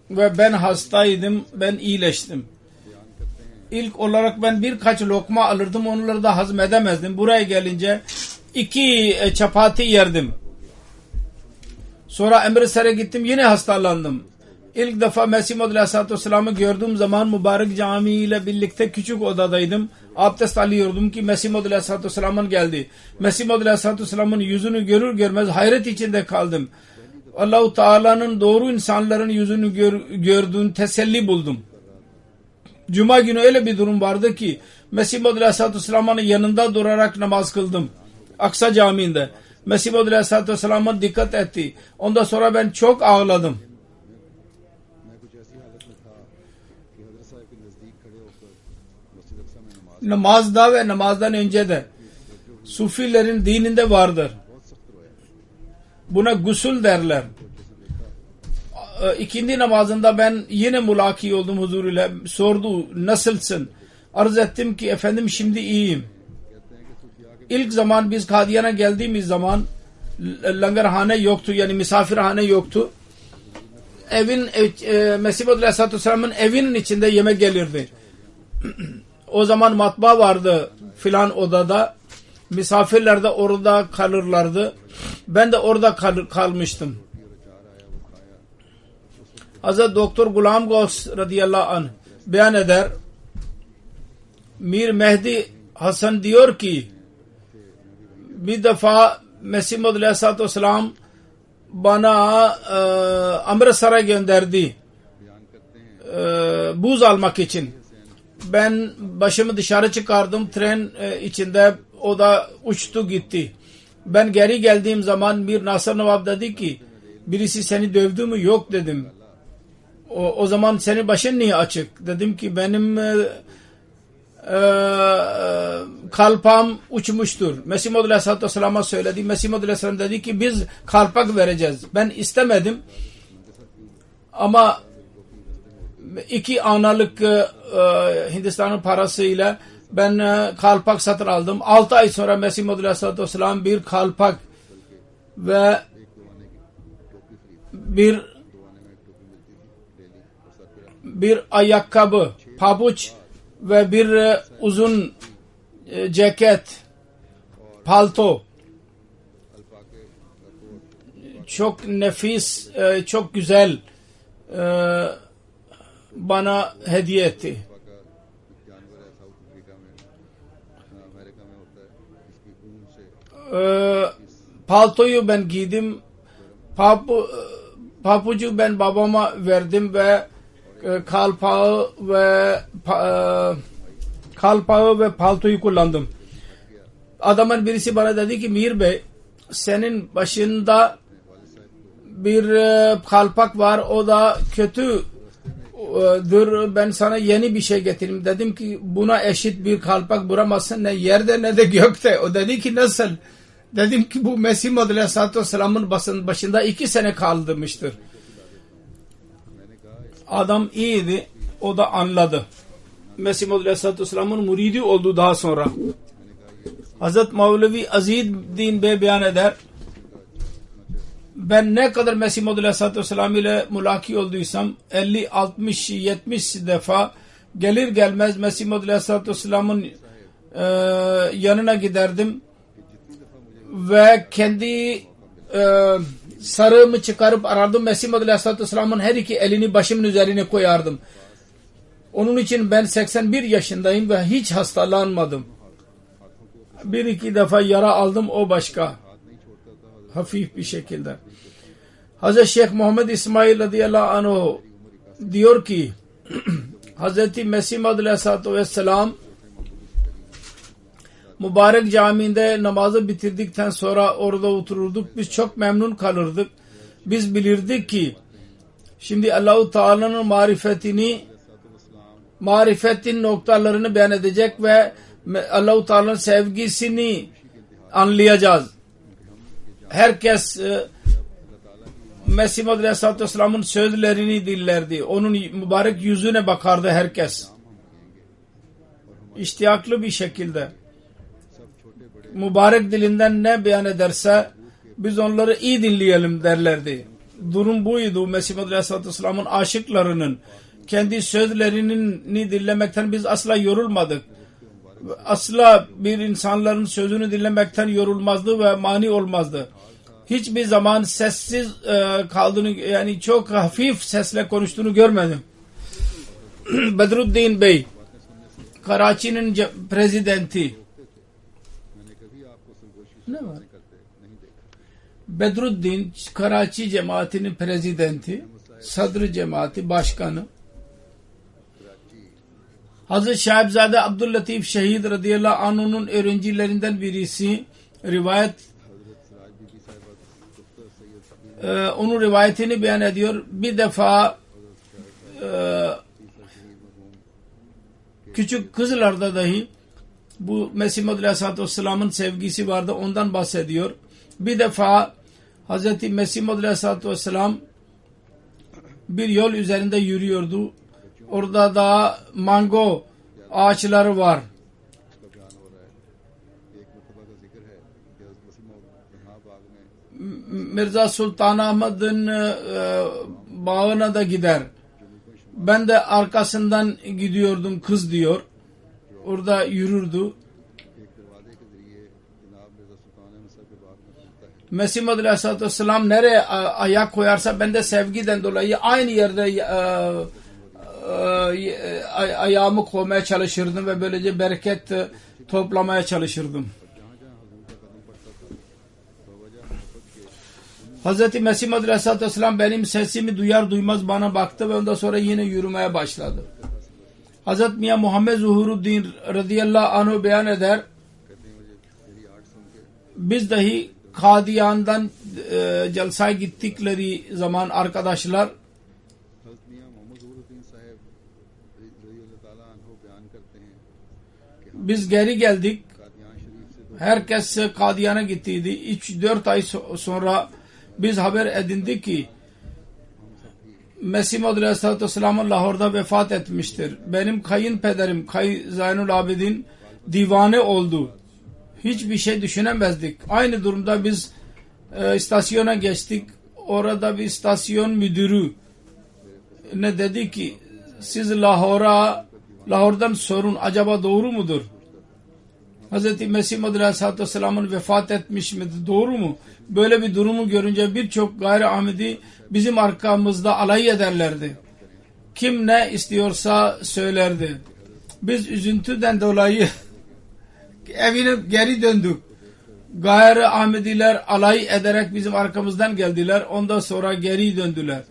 ve ben hastaydım, ben iyileştim. İlk olarak ben birkaç lokma alırdım, onları da hazmedemezdim. Buraya gelince 2 çapati yerdim. Sonra Emre gittim, yine hastalandım. İlk defa Mesih Maud Aleyhisselatü Vesselam'ı gördüğüm zaman mübarek cami ile birlikte küçük odadaydım. Abdest alıyordum ki Mesih Maud Aleyhisselatü Vesselam'ın geldi. Mesih Maud Aleyhisselatü Vesselam'ın yüzünü görür görmez hayret içinde kaldım. Allah-u Teala'nın doğru insanların yüzünü gördüğün teselli buldum. Cuma günü öyle bir durum vardı ki Mesih Maud Aleyhisselatü Vesselam'ın yanında durarak namaz kıldım. Aksa Camii'nde. Mesih Maud Aleyhisselatü Vesselam'a dikkat etti. Ondan sonra ben çok ağladım. Namazda ve namazdan önce de Sufilerin dininde vardır. Buna gusül derler. İkindi namazında ben yine mulaki oldum huzur ile. Sordu, nasılsın? Arz ettim ki efendim şimdi iyiyim. İlk zaman biz Kadiyan'a geldiğimiz zaman langarhane yoktu, yani misafirhane yoktu. Mesih Maud Aleyhisselatü Vesselam'ın evinin içinde yemek gelirdi. O zaman matbaa vardı filan odada. Misafirler de orada kalırlardı. Ben de orada kalmıştım. Hazreti Doktor Gulam Gavs radıyallahu anh beyan eder. Mir Mehdi Hasan diyor ki bir defa Mesih Maud Aleyhisselatü Vesselam bana Amritsar'a gönderdi buz almak için. Ben başımı dışarı çıkardım tren içinde, o da uçtu gitti. Ben geri geldiğim zaman bir Nasır Nevab dedi ki birisi seni dövdü mü? Yok dedim. O zaman senin başın niye açık? Dedim ki benim kalpam uçmuştur. Mesih Maud Aleyhisselatü Vesselam'a söyledi. Mesih Maud Aleyhisselam dedi ki biz kalpak vereceğiz. Ben istemedim ama 2 analık Hindistan'ın parasıyla ben kalpak satın aldım. 6 ay sonra Mesih Maud Aleyhisselatü Vesselam bir kalpak ve bir ayakkabı, pabuç ve bir uzun ceket, palto, çok nefis, çok güzel bana hediye etti. Paltoyu ben giydim. Papucu ben babama verdim ve kalpağı ve paltoyu kullandım. Adamın birisi bana dedi ki Mir Bey, senin başında bir kalpak var, o da kötüdür, ben sana yeni bir şey getireyim. Dedim ki buna eşit bir kalpak bulamazsın ne yerde ne de gökte. O dedi ki nasıl? Dedim ki bu Mesih Maud Aleyhisselatü Vesselam'ın başında 2 sene kaldırmıştır. Adam iyiydi, o da anladı. Mesih Maud Aleyhisselatü Vesselam'ın muridi oldu daha sonra. Hazret Mevlevi Azizuddin Bey beyan eder. Ben ne kadar Mesih Maud Aleyhisselatü Vesselam ile mulaki olduysam 50, 60, 70 defa gelir gelmez Mesih Maud Aleyhisselatü Vesselam'ın yanına giderdim ve kendi sarığımı çıkarıp arardım. Mesih Maud Aleyhisselatü Vesselam'ın her iki elini başımın üzerine koyardım. Onun için ben 81 yaşındayım ve hiç hastalanmadım. Bir iki defa yara aldım, o başka. Hafif bir şekilde. Hazreti Şeyh Muhammed İsmail radıyallahu anh diyor ki Hazreti Mesih Maud Aleyhisselatü Vesselam mübarek camide namazı bitirdikten sonra orada otururduk. Biz çok memnun kalırdık. Biz bilirdik ki şimdi Allah-u Teala'nın marifetin noktalarını beyan edecek ve Allah-u Teala'nın sevgisini anlayacağız. Herkes Mesih Maud Aleyhisselatü Vesselam'ın sözlerini dinlerdi. Onun mübarek yüzüne bakardı herkes. İştiyaklı bir şekilde. Mübarek dilinden ne beyan ederse biz onları iyi dinleyelim derlerdi. Durum buydu. Mesih Maud Aleyhisselatü Vesselam'ın aşıklarının kendi sözlerini dinlemekten biz asla yorulmadık. Asla bir insanların sözünü dinlemekten yorulmazdı ve mani olmazdı. Hiçbir zaman sessiz kaldığını, yani çok hafif sesle konuştuğunu görmedim. Bedruddin Bey, Karachi'nin prezidenti. Ne var? Bedruddin, Karachi cemaatinin prezidenti, sadr cemaati başkanı. Hazreti Şahibzade Abdüllatif Şehid radıyallahu anh'un öğrencilerinden birisi rivayet onun rivayetini beyan ediyor. Bir defa küçük kızlarda dahi bu Mesih Maud Aleyhisselatü Vesselam'ın sevgisi vardı, ondan bahsediyor. Bir defa Hazreti Mesih Maud Aleyhisselatü Vesselam bir yol üzerinde yürüyordu. Orada da mango ağaçları var. Mirza Sultan Ahmet'in bağına da gider. Ben de arkasından gidiyordum, kız diyor. Orada yürürdü. Mesih Maud Aleyhisselatü Vesselam nereye ayak koyarsa ben de sevgiden dolayı aynı yerde ayağımı koymaya çalışırdım ve böylece bereket toplamaya çalışırdım. Hazreti Mesih Maud Aleyhisselatü Vesselam benim sesimi duyar duymaz bana baktı ve ondan sonra yine yürümeye başladı. Hazreti Miya Muhammed Zuhuruddin radıyallahu anh beyan eder. Biz dahi Kadiyan'dan Jalsa'ya gittikleri zaman arkadaşlar biz geri geldik. Herkes Kadiyan'a gittiydi. 3-4 ay sonra biz haber edindik ki Mesih Maud Aleyhisselatü Vesselam'ın Lahor'da vefat etmiştir. Benim kayınpederim Zeynul Abidin divane oldu. Hiçbir şey düşünemezdik. Aynı durumda biz istasyona geçtik. Orada bir istasyon müdürü ne dedi ki siz Lahor'dan sorun, acaba doğru mudur? Hz. Mesih Maud Aleyhisselatü Vesselam'ın vefat etmiş midir? Doğru mu? Böyle bir durumu görünce birçok gayri Ahmedi bizim arkamızda alay ederlerdi. Kim ne istiyorsa söylerdi. Biz üzüntüden dolayı evine geri döndük. Gayri Ahmediler alay ederek bizim arkamızdan geldiler. Ondan sonra geri döndüler.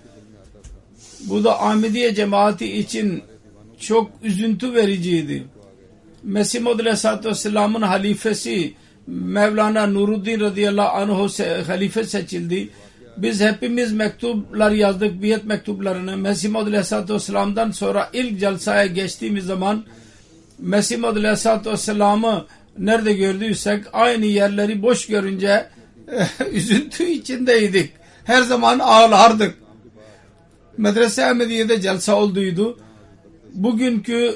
Bu da Ahmediye cemaati için çok üzüntü vericiydi. Mesih Maud Aleyhisselatü Vesselam'ın halifesi Mevlana Nuruddin radıyallahu anh halife seçildi. Biz hepimiz mektuplar yazdık, biat mektuplarını. Mesih Maud Aleyhisselatü Vesselam'dan sonra ilk jalsaya geçtiğimiz zaman Mesih Maud Aleyhisselatü Vesselam'ı nerede gördüysek aynı yerleri boş görünce üzüntü içindeydik. Her zaman ağlardık. Medrese Ahmediye'de jalsa olduydu. Bugünkü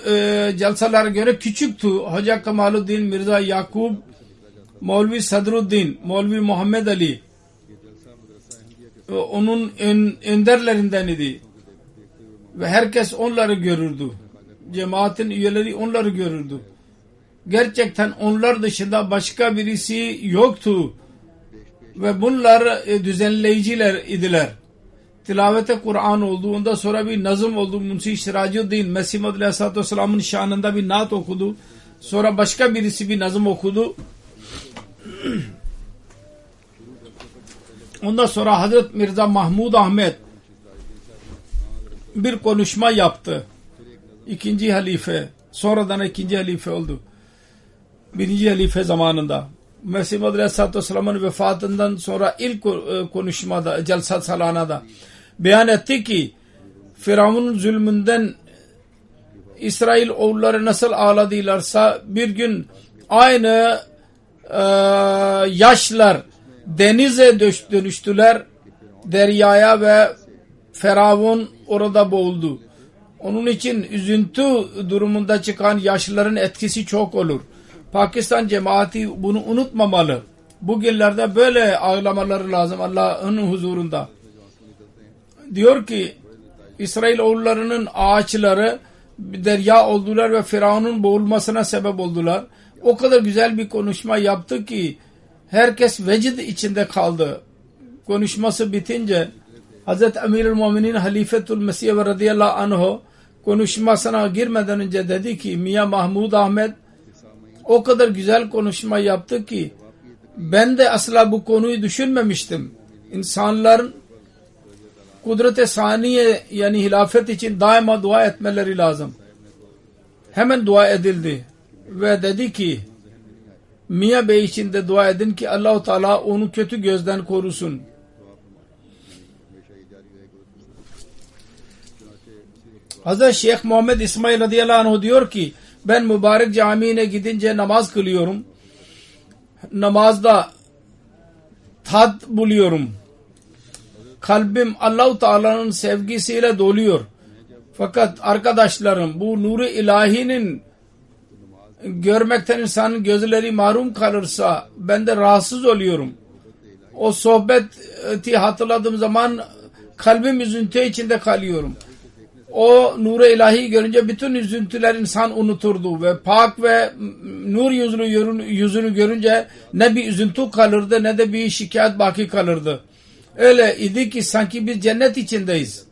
jalsalara göre küçüktü. Hoca Kemaluddin Mirza Yakub Maulvi Sadruddin, Maulvi Muhammed Ali onun önderlerinden idi. Ve herkes onları görürdü. Cemaatin üyeleri onları görürdü. Gerçekten onlar dışında başka birisi yoktu. Ve bunlar düzenleyiciler idiler. Tilavete Kur'an oldu. Ondan sonra bir nazım oldu. Munsi Siracuddin Mesih Maud Aleyhisselatü Vesselam'ın şanında bir naat okudu. Sonra başka birisi bir nazım okudu. Ondan sonra Hazret Mirza Mahmud Ahmet bir konuşma yaptı. İkinci halife. Sonradan ikinci halife oldu. Birinci halife zamanında. Mesih Maud Aleyhisselatü Vesselam'ın vefatından sonra ilk konuşmada, Celsat Salana'da beyan etti ki Firavun'un zulmünden İsrail oğulları nasıl ağladılarsa bir gün aynı yaşlar denize dönüştüler, deryaya ve Firavun orada boğuldu. Onun için üzüntü durumunda çıkan yaşlıların etkisi çok olur. Pakistan cemaati bunu unutmamalı. Bugünlerde böyle ağlamaları lazım Allah'ın huzurunda. Diyor ki İsrail oğullarının ağaçları derya oldular ve Firavun'un boğulmasına sebep oldular. O kadar güzel bir konuşma yaptı ki herkes vecd içinde kaldı. Konuşması bitince Hazreti Emirül Müminin Halifetul Mesih ve radıyallahu anh konuşmasına girmeden önce dedi ki Miya Mahmud Ahmet o kadar güzel konuşma yaptı ki ben de asla bu konuyu düşünmemiştim. İnsanların kudret-i saniye yani hilafet için daima dua etmeleri lazım. Hemen dua edildi ve dedi ki Miya Bey için de dua edin ki Allah-u Teala onu kötü gözden korusun. Hazreti Şeyh Muhammed İsmail radıyallahu anh diyor ki ben mübarek camiine gidince namaz kılıyorum. Namazda tat buluyorum. Kalbim Allah-u Teala'nın sevgisiyle doluyor. Fakat arkadaşlarım bu nuru ilahinin görmekten insanın gözleri mahrum kalırsa ben de rahatsız oluyorum. O sohbeti hatırladığım zaman kalbim üzüntü içinde kalıyorum. O nuru ilahi görünce bütün üzüntüler insan unuturdu ve pak ve nur yüzünü görünce ne bir üzüntü kalırdı ne de bir şikayet baki kalırdı. Öyle idi ki sanki biz cennet içindeyiz.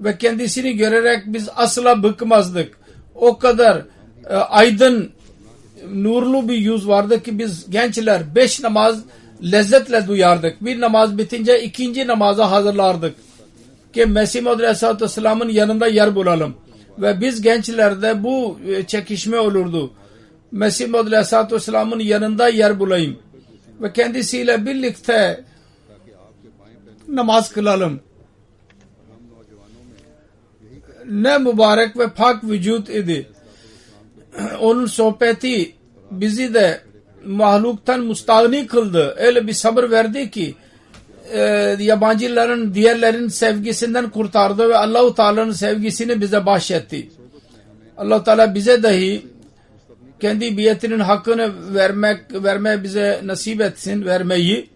Ve kendisini görerek biz asla bıkmazdık. O kadar aydın, nurlu bir yüz vardı ki biz gençler 5 namaz lezzetle duyardık. Bir namaz bitince ikinci namaza hazırlardık. Ki Mesih Maud Aleyhisselatü Vesselam'ın yanında yer bulalım. Ve biz gençlerde bu çekişme olurdu. Mesih Maud Aleyhisselatü Vesselam'ın yanında yer bulayım. Ve kendisiyle birlikte namaz kılalım. Ne mübarek ve pak vücut idi. Onun sohbeti bizi de mahluktan müstahni kıldı. Öyle bir sabır verdi ki yabancıların diğerlerin sevgisinden kurtardı ve Allah-u Teala'nın sevgisini bize bahşetti. Allah-u Teala bize dahi kendi biyetinin hakkını vermeye bize nasip etsin, vermeyi.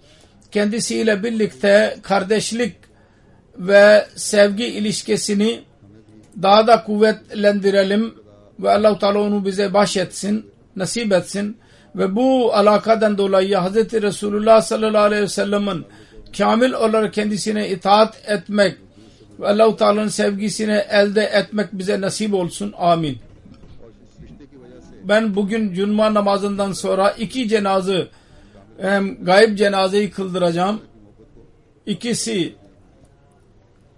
Kendisiyle birlikte kardeşlik ve sevgi ilişkisini daha da kuvvetlendirelim ve Allah-u Teala onu bize bahşetsin, nasip etsin. Ve bu alakadan dolayı Hz. Resulullah sallallahu aleyhi ve sellem'in kamil olarak kendisine itaat etmek ve Allah-u Teala'nın sevgisini elde etmek bize nasip olsun. Amin. Ben bugün Cuma namazından sonra 2 cenaze gayb cenazeyi kıldıracağım. İkisi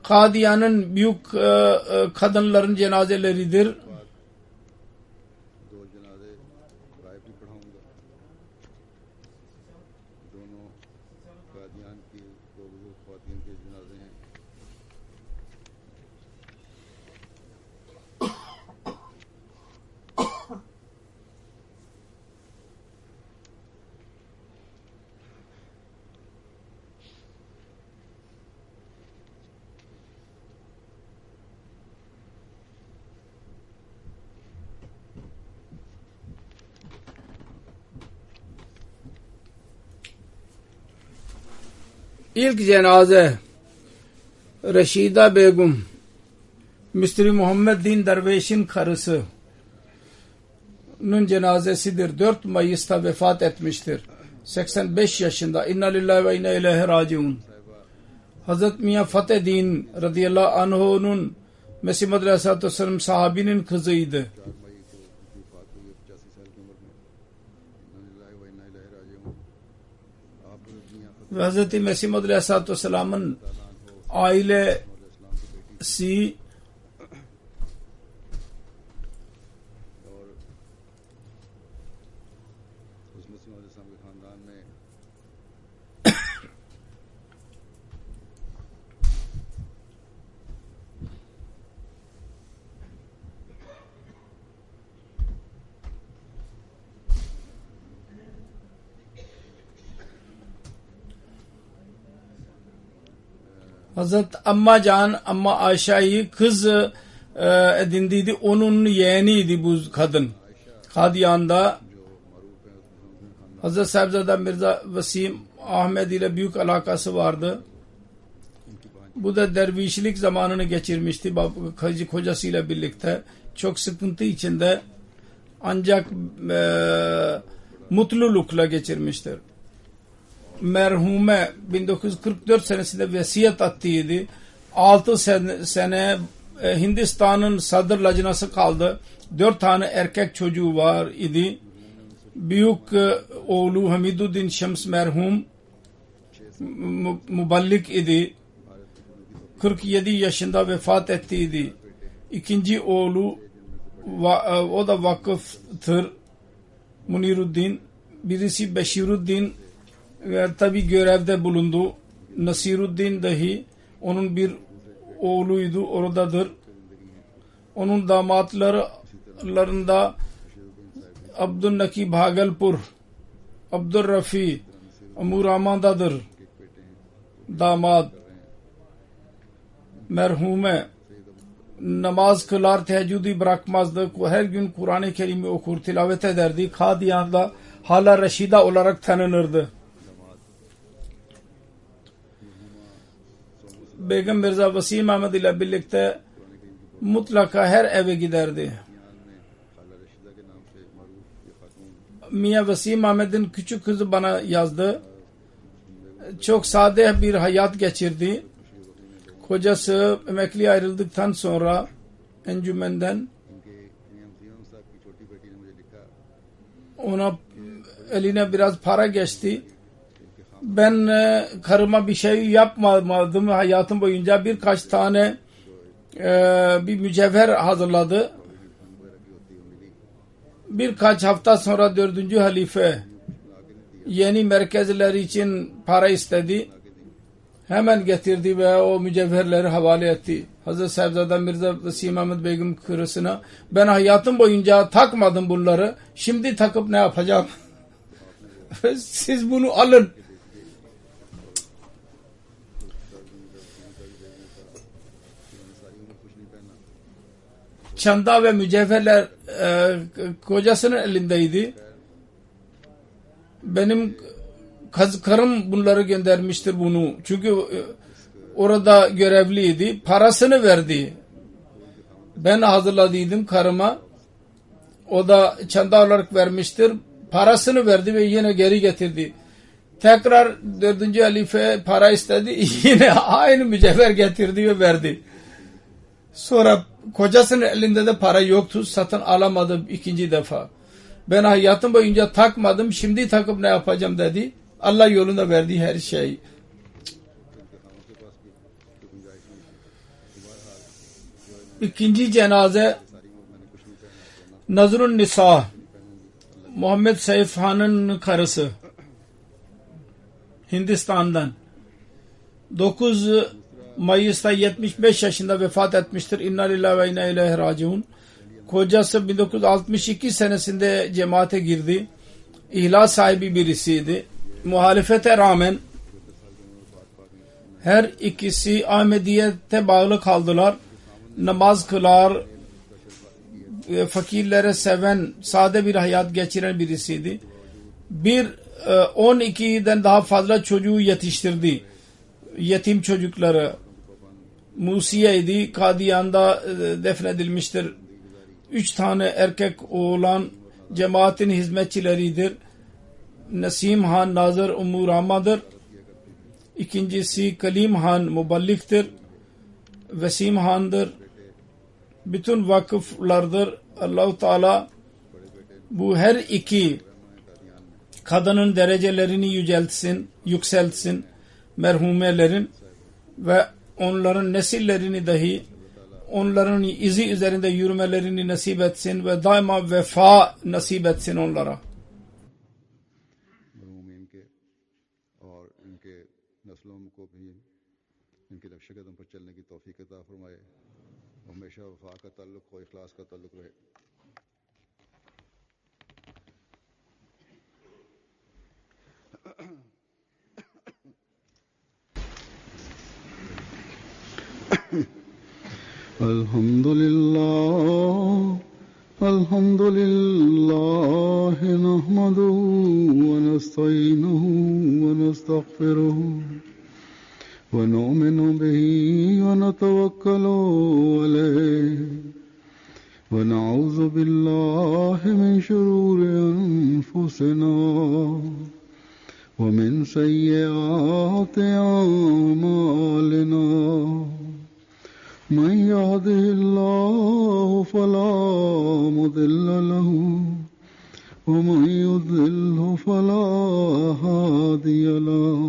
Kadiyan'ın büyük kadınların cenazeleridir. İlk cenaze Reşida Begum, Mr. Muhammed Din Derviş'in karısının cenazesidir. 4 Mayıs'ta vefat etmiştir. 85 yaşında. İnna lillahi ve inna ileyhi raciun. Hazreti Miyan Fateh Din radıyallahu anh'un Mesih Madri Aleyhisselatü Vesselam sahabinin kızıydı. Ve Hazreti Mesih Madri Aleyhisselatü Vesselam'ın ailesi Hazret Amma Can, Amma Ayşe'yi kız edindiydi. Onun yeğeniydi bu kadın. Kadiyan'da Hazret Sahibzade Mirza Vasim Ahmed ile büyük alakası vardı. Bu da dervişlik zamanını geçirmişti kocasıyla birlikte. Çok sıkıntı içinde ancak mutlulukla geçirmiştir. Merhume 1944 senesinde vesiyet attıydı. 6 sene Hindistan'ın Sadr Lajnası kaldı. 4 tane erkek çocuğu var idi. Büyük oğlu Hamiduddin Şems merhum muballik idi. 47 yaşında vefat ettiydi. İkinci oğlu o da vakıftır, Muniruddin. Birisi Beşiruddin ve tabi görevde bulundu. Nasiruddin dahi onun bir oğluydu, oradadır. Onun damatlarında Abdülnaki Bhagalpur, Abdurrafi Amuraman'dadır damat. Merhume namaz kılar, teheccüdü bırakmazdı. Her gün Kur'an-ı Kerim'i okur, tilavet ederdi. Kadiyan'da hala Reşida olarak tanınırdı. Begum Mirza Vasim Ahmed ile birlikte mutlaka her eve giderdi. Miyan Vasim Ahmed'in küçük kızı bana yazdı. Çok sade bir hayat geçirdi. Kocası emekli ayrıldıktan sonra encümenden ona eline biraz para geçti. Ben karıma bir şey yapmadım hayatım boyunca. Birkaç tane bir mücevher hazırladı. Birkaç hafta sonra 4. halife yeni merkezler için para istedi. Hemen getirdi ve o mücevherleri havale etti. Hazreti Sahibzade Mirza Vasim Ahmed Begum karısına, ben hayatım boyunca takmadım bunları. Şimdi takıp ne yapacağım? Siz bunu alın. Çanda ve mücevherler kocasının elindeydi. Benim karım bunları göndermiştir bunu. Çünkü orada görevliydi. Parasını verdi. Ben hazırladıydım karıma. O da çanda olarak vermiştir. Parasını verdi ve yine geri getirdi. Tekrar 4. halife para istedi. Yine aynı mücevher getirdi ve verdi. Sonra kocasının elinde de para yoktu. Satın alamadım ikinci defa. Ben hayatım boyunca takmadım. Şimdi takıp ne yapacağım dedi. Allah yolunda verdiği her şey. İkinci cenaze Nazrun Nisa, Muhammed Saif Han'ın karısı, Hindistan'dan. 9 Mayıs'ta 75 yaşında vefat etmiştir. İnna lillahi ve inna ileyhi raciun. Kocası 1962 senesinde cemaate girdi. İhlas sahibi birisiydi. Muhalefete rağmen her ikisi Ahmediyete bağlı kaldılar. Namaz kılar, fakirlere seven, sade bir hayat geçiren birisiydi. 12'den daha fazla çocuğu yetiştirdi. yetim çocukları. Musiye'ydi, Kadiyan'da defnedilmiştir. 3 tane erkek oğlan cemaatin hizmetçileridir. Nasim Han Nazır Umur Ahmad'dır. İkincisi Kalim Han Muballik'tir. Vesim Han'dır. Bütün vakıflardır. Allah-u Teala bu her iki kadının derecelerini yükseltsin merhumelerin ve onların nesillerini dahi onların izi üzerinde yürümelerini nasip etsin ve daima vefa nasip etsin onlara. Alhamdulillah nahmaduhu wa nasta'inuhu wa nastaghfiruhu wa nu'minu bihi wa natawakkalu alayhi wa na'udhu billahi min shururi anfusina wa min sayyiati a'malina. من يهده الله فلا مضل له ومن يضلل فلا هادي له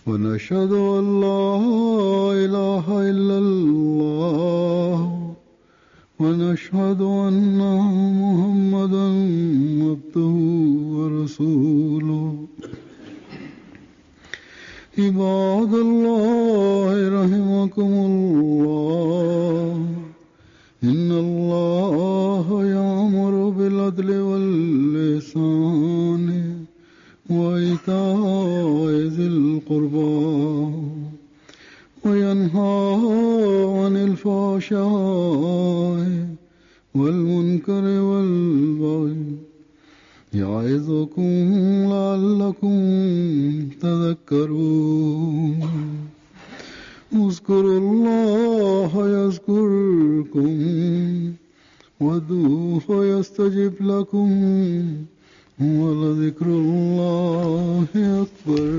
ونشهد أن لا إله إلا الله ونشهد أن محمدا عبده ورسوله. عباد الله رحمكم الله إن الله يأمر بالعدل والإحسان وإيتاء ذي القربى وينهى عن الفحشاء والمنكر والبغي يعظكم لعلكم تذكرون. اذكروا الله يذكركم وادعوه يستجب لكم ولذكر الله أكبر.